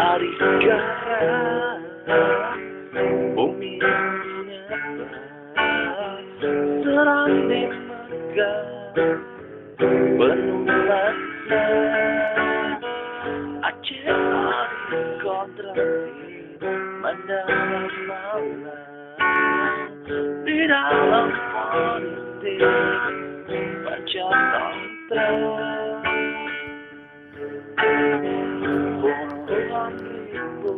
Adikara bumi menyapa serambi megah penuh makna Aceh hari kontrasi mendalam malam di dalam politik pancatantra puluhan ribu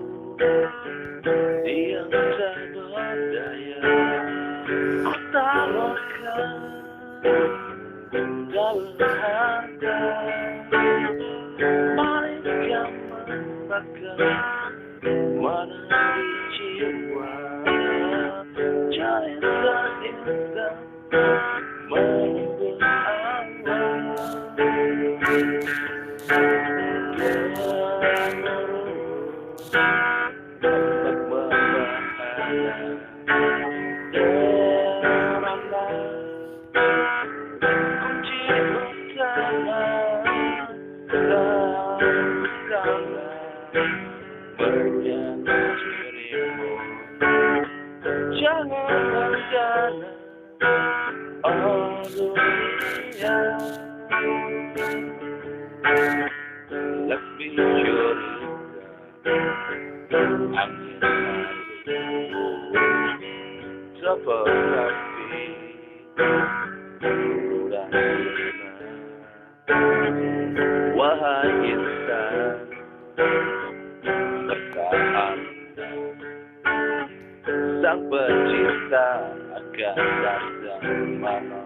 yang tak berdaya tawarkan dalam harga mereka membakar mana di jiwa cerita indah menyebut awal jangan menggana dunia lebih curiga angin seperti dan wahai insan serta anda sang pencipta akan datang malam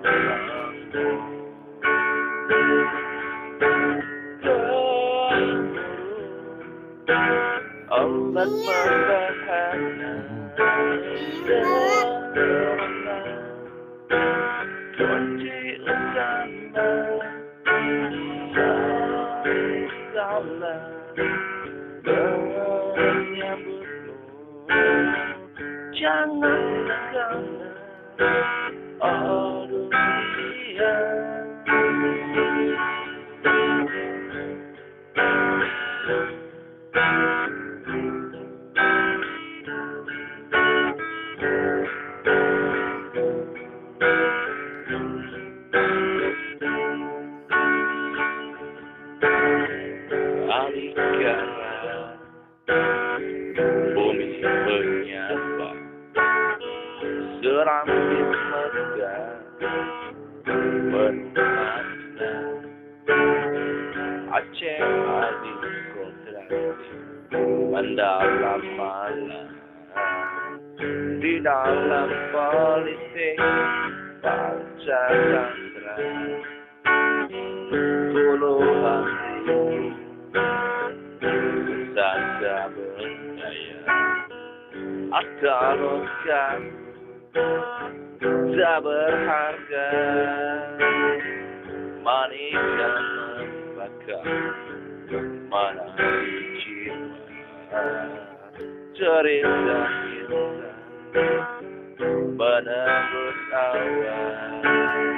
ombak membahana serana kunci utama salah menyambutmu jangan karena dunia Alikara bumi menyapa serambi megah penuh makna Aceh adik kontrasi mendalam malam di dalam politik pancatantra puluhan ribu tak berdaya akalkan tak berharga manika membakar mana jiwa cerita kita menembus awal